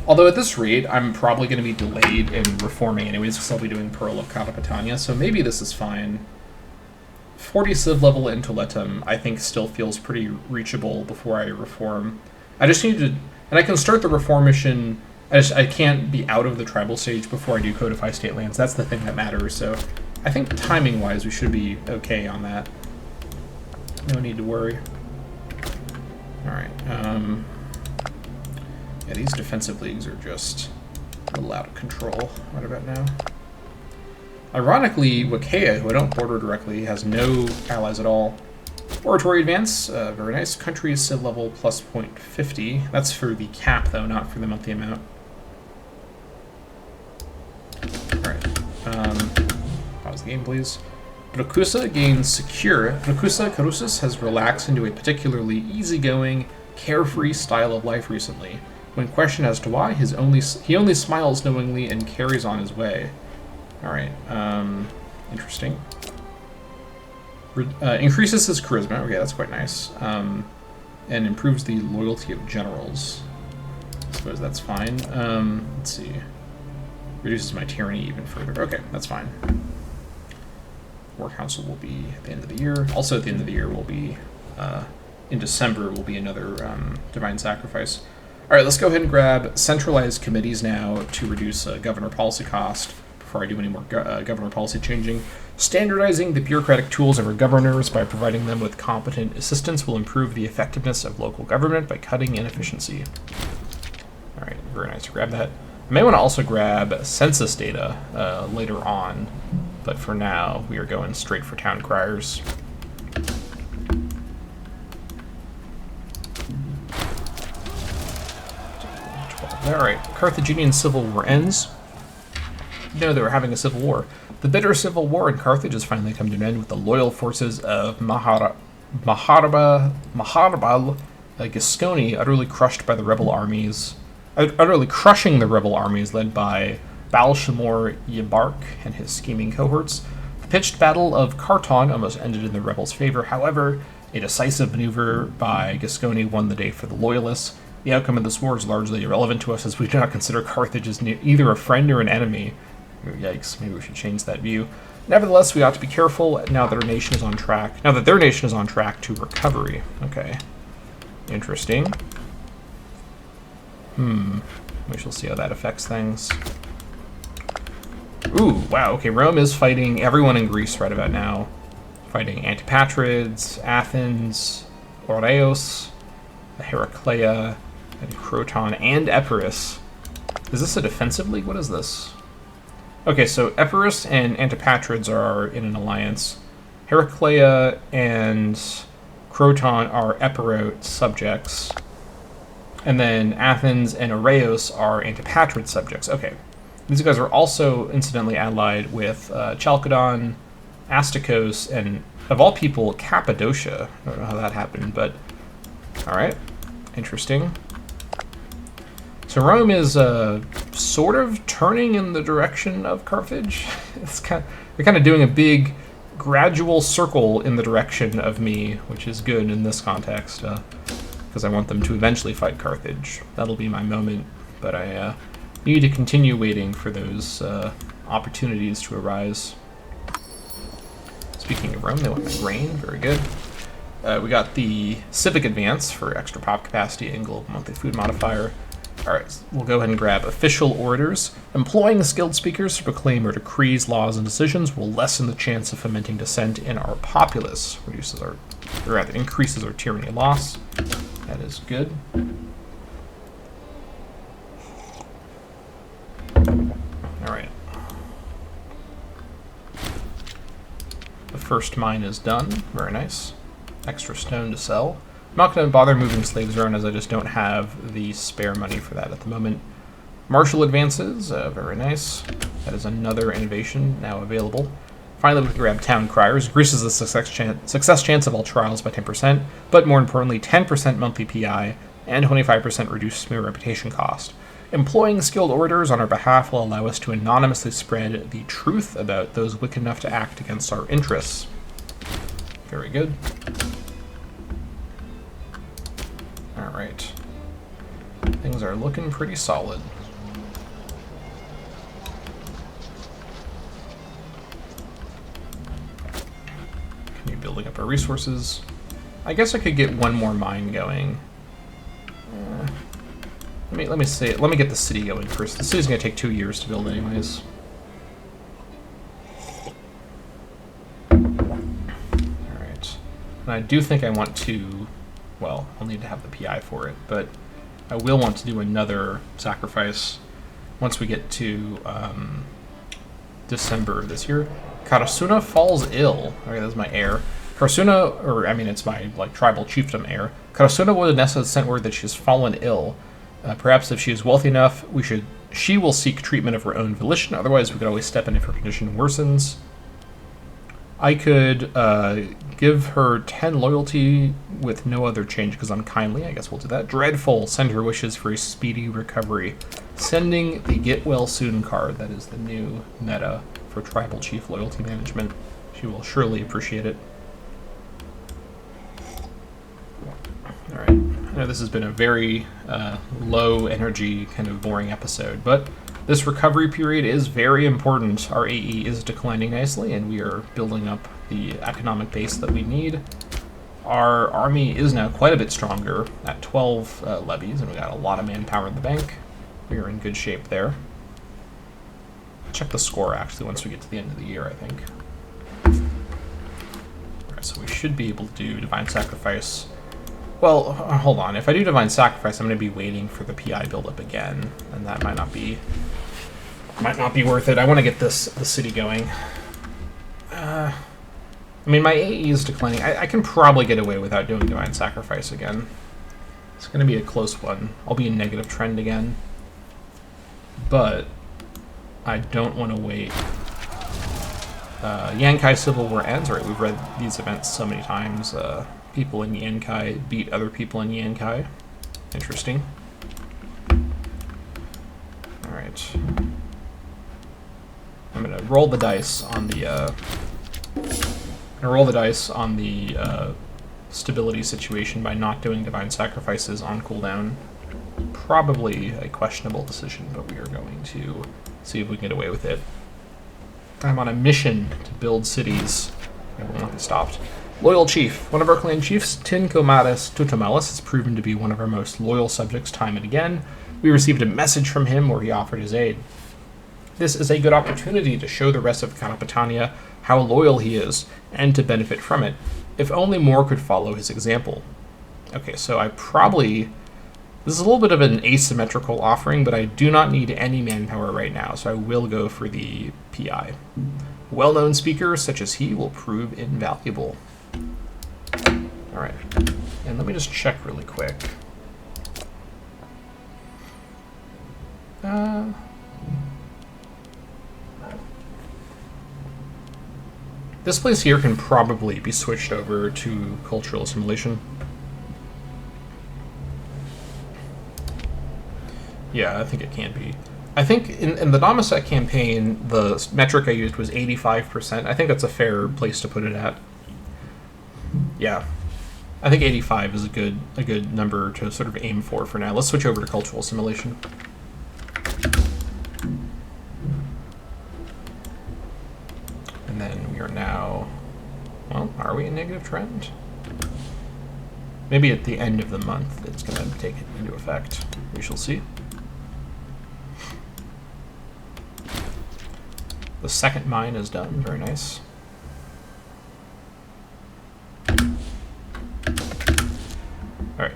Although at this rate, I'm probably going to be delayed in reforming anyways, because I'll be doing Pearl of Carpetania, so maybe this is fine. 40 civ level into Letum, I think still feels pretty reachable before I reform. I just need to, and I can start the reform mission. I can't be out of the tribal stage before I do codify state lands. That's the thing that matters. So I think timing-wise, we should be okay on that. No need to worry. All right. Yeah, these defensive leagues are just a little out of control right about now. Ironically, Wakea, who I don't border directly, has no allies at all. Oratory advance, very nice. Country civ level plus 0.50. That's for the cap, though, not for the monthly amount. Alright. Pause the game, please. Brokusa gains secure. Brokusa Carusis has relaxed into a particularly easygoing, carefree style of life recently. When questioned as to why, he only smiles knowingly and carries on his way. Alright, interesting. Increases his charisma, okay, that's quite nice. And improves the loyalty of generals. I suppose that's fine. Let's see. Reduces my tyranny even further. Okay, that's fine. War Council will be at the end of the year. Also at the end of the year will be, in December, will be another Divine Sacrifice. Alright, let's go ahead and grab centralized committees now to reduce governor policy cost before I do any more governor policy changing. Standardizing the bureaucratic tools of our governors by providing them with competent assistance will improve the effectiveness of local government by cutting inefficiency. Alright, very nice to grab that. I may want to also grab census data later on, but for now we are going straight for town criers. Alright, Carthaginian Civil War ends. No, they were having a civil war. The bitter civil war in Carthage has finally come to an end with the loyal forces of Maharabal Gisconi utterly crushed by the rebel armies, utterly crushing the rebel armies led by Balshamor Yabark and his scheming cohorts. The pitched battle of Carton almost ended in the rebels' favor. However, a decisive maneuver by Gisconi won the day for the loyalists. The outcome of this war is largely irrelevant to us, as we do not consider Carthage as either a friend or an enemy. Yikes, maybe we should change that view. Nevertheless, we ought to be careful now that our nation is on track. Now that their nation is on track to recovery. Okay. Interesting. We shall see how that affects things. Ooh, wow, okay, Rome is fighting everyone in Greece right about now. Fighting Antipatrids, Athens, Oreos, Heraclea, and Croton, and Epirus. Is this a defensive league? What is this? Okay, so Epirus and Antipatrids are in an alliance. Heraclea and Croton are Epirote subjects. And then Athens and Oreos are Antipatrid subjects. Okay. These guys are also incidentally allied with Chalcedon, Astikos, and, of all people, Cappadocia. I don't know how that happened, but alright. Interesting. So Rome is sort of turning in the direction of Carthage. They're kind of doing a big, gradual circle in the direction of me, which is good in this context, because I want them to eventually fight Carthage. That'll be my moment, but I need to continue waiting for those opportunities to arise. Speaking of Rome, they want my grain. Very good. We got the Civic Advance for extra pop capacity and global monthly food modifier. Alright, we'll go ahead and grab official orders. Employing skilled speakers to proclaim or decrees, laws, and decisions will lessen the chance of fomenting dissent in our populace. Increases our tyranny loss. That is good. Alright. The first mine is done. Very nice. Extra stone to sell. I'm not going to bother moving slaves around as I just don't have the spare money for that at the moment. Martial advances, very nice. That is another innovation now available. Finally, we can grab Town Criers. Increases the success chance of all trials by 10%, but more importantly, 10% monthly PI and 25% reduced smear reputation cost. Employing skilled orders on our behalf will allow us to anonymously spread the truth about those wicked enough to act against our interests. Very good. Alright. Things are looking pretty solid. Continue building up our resources. I guess I could get one more mine going. Let me get the city going first. The city's gonna take 2 years to build anyways. Alright. And I do think I want to, well, I'll need to have the PI for it, but I will want to do another sacrifice once we get to December of this year. Karasuna falls ill. Okay, that's my heir. Karasuna, or I mean it's my tribal chiefdom heir. Karasuna Wodanessa has sent word that she has fallen ill. Perhaps if she is wealthy enough, she will seek treatment of her own volition. Otherwise, we could always step in if her condition worsens. I could give her 10 loyalty with no other change because I'm kindly. I guess we'll do that. Dreadful. Send her wishes for a speedy recovery. Sending the Get Well Soon card. That is the new meta for tribal chief loyalty management. She will surely appreciate it. Alright. I know this has been a very low energy, kind of boring episode, but this recovery period is very important. Our AE is declining nicely, and we are building up the economic base that we need. Our army is now quite a bit stronger at 12 levies, and we got a lot of manpower in the bank. We are in good shape there. Check the score, actually, once we get to the end of the year, I think. Alright, so we should be able to do Divine Sacrifice. Well, hold on. If I do Divine Sacrifice, I'm going to be waiting for the PI buildup again, and that might not be worth it. I want to get the city going. I mean, my AE is declining. I can probably get away without doing Divine Sacrifice again. It's going to be a close one. I'll be in negative trend again. But I don't want to wait. Yankai Civil War ends. Right, we've read these events so many times. People in Yankai beat other people in Yankai. Interesting. Alright. I'm gonna roll the dice on the stability situation by not doing Divine Sacrifices on cooldown. Probably a questionable decision, but we are going to see if we can get away with it. I'm on a mission to build cities. I will not be stopped. Loyal Chief. One of our clan chiefs, Tincomatus Tutomalis, has proven to be one of our most loyal subjects time and again. We received a message from him where he offered his aid. This is a good opportunity to show the rest of Carpetania how loyal he is, and to benefit from it. If only more could follow his example. Okay, so I probably... This is a little bit of an asymmetrical offering, but I do not need any manpower right now, so I will go for the PI. Well-known speakers such as he will prove invaluable. Alright, and let me just check really quick. This place here can probably be switched over to cultural assimilation. Yeah, I think it can be. I think in the Damaset campaign, the metric I used was 85%. I think that's a fair place to put it at. Yeah. I think 85 is a good number to sort of aim for now. Let's switch over to cultural assimilation. And then we are now, well, are we in negative trend? Maybe at the end of the month it's going to take it into effect. We shall see. The second mine is done. Very nice. Alright.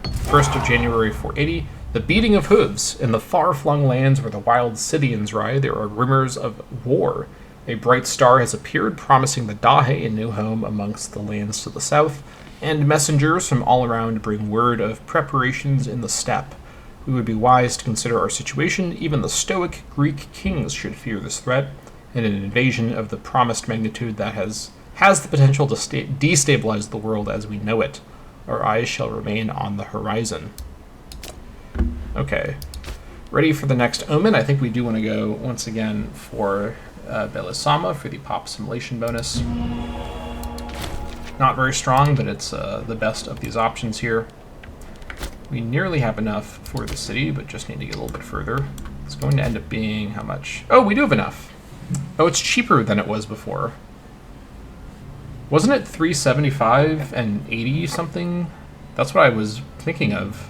1st of January 480. The beating of hooves. In the far-flung lands where the wild Scythians ride, there are rumors of war. A bright star has appeared, promising the Dahe a new home amongst the lands to the south, and messengers from all around bring word of preparations in the steppe. We would be wise to consider our situation. Even the stoic Greek kings should fear this threat, and an invasion of the promised magnitude that has the potential to destabilize the world as we know it. Our eyes shall remain on the horizon. Okay. Ready for the next omen. I think we do want to go, once again, for Belisama for the pop simulation bonus. Not very strong, but it's the best of these options here. We nearly have enough for the city, but just need to get a little bit further. It's going to end up being how much? Oh, we do have enough. Oh, it's cheaper than it was before. Wasn't it 375 and 80 something? That's what I was thinking of.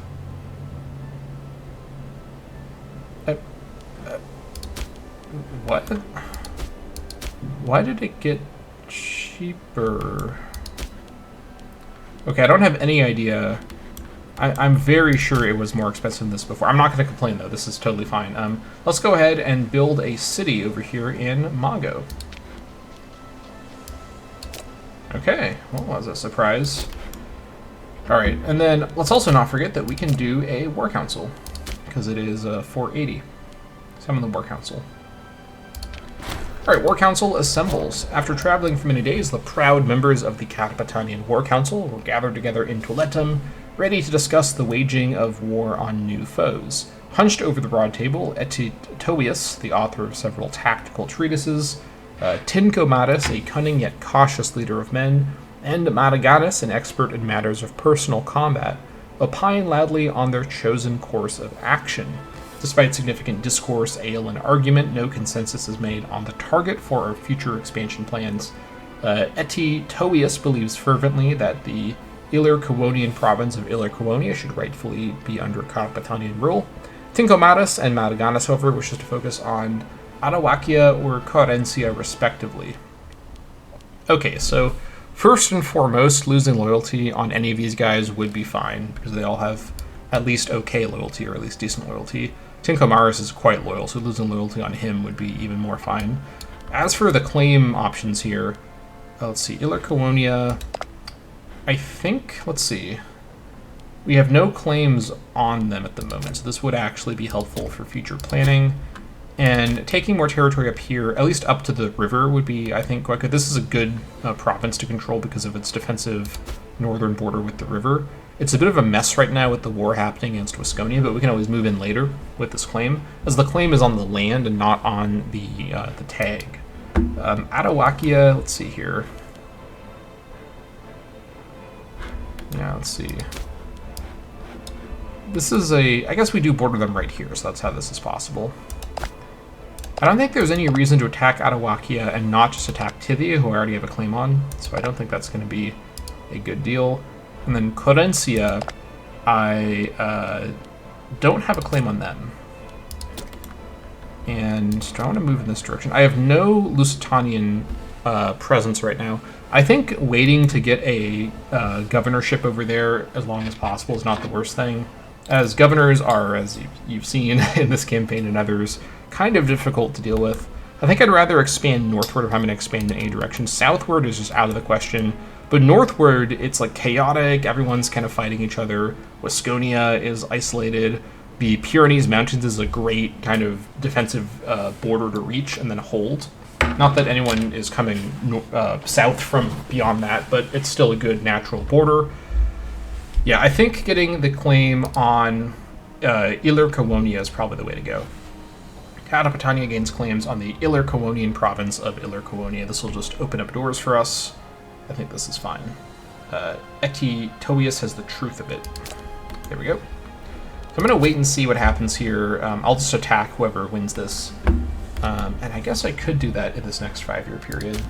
What? Why did it get cheaper? Okay, I don't have any idea. I'm very sure it was more expensive than this before. I'm not going to complain, though. This is totally fine. Let's go ahead and build a city over here in Mago. Okay, well, that was a surprise. Alright, and then let's also not forget that we can do a war council, because it is 480. Summon the war council. Alright, War Council assembles. After traveling for many days, the proud members of the Carpetanian War Council were gathered together in Toletum, ready to discuss the waging of war on new foes. Hunched over the broad table, Etitoius, the author of several tactical treatises, Tincomatus, a cunning yet cautious leader of men, and Madagascar, an expert in matters of personal combat, opine loudly on their chosen course of action. Despite significant discourse, ale, and argument, no consensus is made on the target for our future expansion plans. Etitoius believes fervently that the Illyr-Quonian province of Illyr-Quonia should rightfully be under Carpetanian rule. Tincomatus and Madagascar, however, wishes to focus on Atawakia or Carencia, respectively. Okay, so first and foremost, losing loyalty on any of these guys would be fine, because they all have at least okay loyalty, or at least decent loyalty. Tincomaris is quite loyal, so losing loyalty on him would be even more fine. As for the claim options here, let's see, Illyr-Quonia, I think, let's see, we have no claims on them at the moment, so this would actually be helpful for future planning. And taking more territory up here, at least up to the river, would be, I think, quite good. This is a good province to control because of its defensive northern border with the river. It's a bit of a mess right now with the war happening against Wisconia, but we can always move in later with this claim, as the claim is on the land and not on the tag. Atawakia, let's see here. Yeah, let's see. This is I guess we do border them right here, so that's how this is possible. I don't think there's any reason to attack Atawakia and not just attack Tithia, who I already have a claim on, so I don't think that's going to be a good deal. And then Carencia, I don't have a claim on them. And do I want to move in this direction? I have no Lusitanian presence right now. I think waiting to get a governorship over there as long as possible is not the worst thing, as governors are, as you've seen in this campaign and others, kind of difficult to deal with. I think I'd rather expand northward if I'm going to expand in any direction. Southward is just out of the question. But northward, it's like chaotic, everyone's kind of fighting each other. Wisconia is isolated. The Pyrenees Mountains is a great kind of defensive border to reach and then hold. Not that anyone is coming south from beyond that, but it's still a good natural border. Yeah, I think getting the claim on Illyr-Quonia is probably the way to go. Carpetania gains claims on the Illyr-Quonian province of Illyr-Quonia. This will just open up doors for us. I think this is fine. Etitoius has the truth of it. There we go. So I'm going to wait and see what happens here. I'll just attack whoever wins this. And I guess I could do that in this next 5-year period.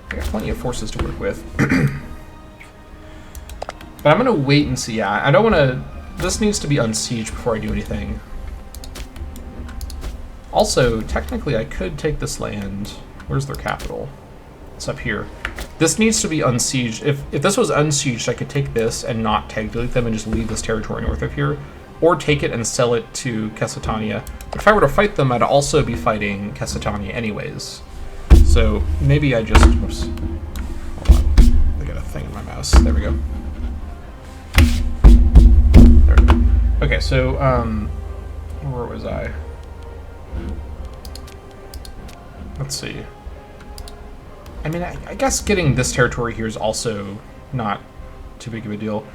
I got plenty of forces to work with. But I'm going to wait and see. Yeah, I don't want to... This needs to be unsieged before I do anything. Also, technically, I could take this land. Where's their capital? It's up here. This needs to be unsieged. If this was unsieged, I could take this and not tag delete them and just leave this territory north of here. Or take it and sell it to Carpetania. But if I were to fight them, I'd also be fighting Carpetania anyways. So maybe I just... Oops. Hold on. I got a thing in my mouse. There we go. There we go. Okay, so, where was I? Let's see. I mean, I guess getting this territory here is also not too big of a deal.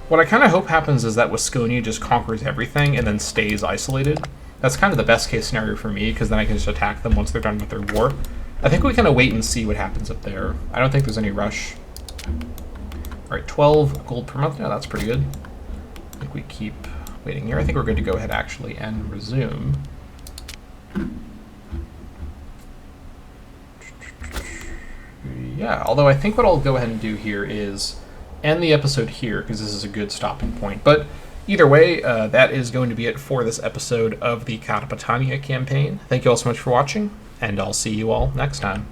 What I kind of hope happens is that Wasconia just conquers everything and then stays isolated. That's kind of the best case scenario for me, because then I can just attack them once they're done with their war. I think we kind of wait and see what happens up there. I don't think there's any rush. Alright, 12 gold per month. Now that's pretty good. I think we keep waiting here. I think we're good to go ahead actually and resume. Yeah, although I think what I'll go ahead and do here is end the episode here, because this is a good stopping point. But either way, that is going to be it for this episode of the Carpetania campaign. Thank you all so much for watching, and I'll see you all next time.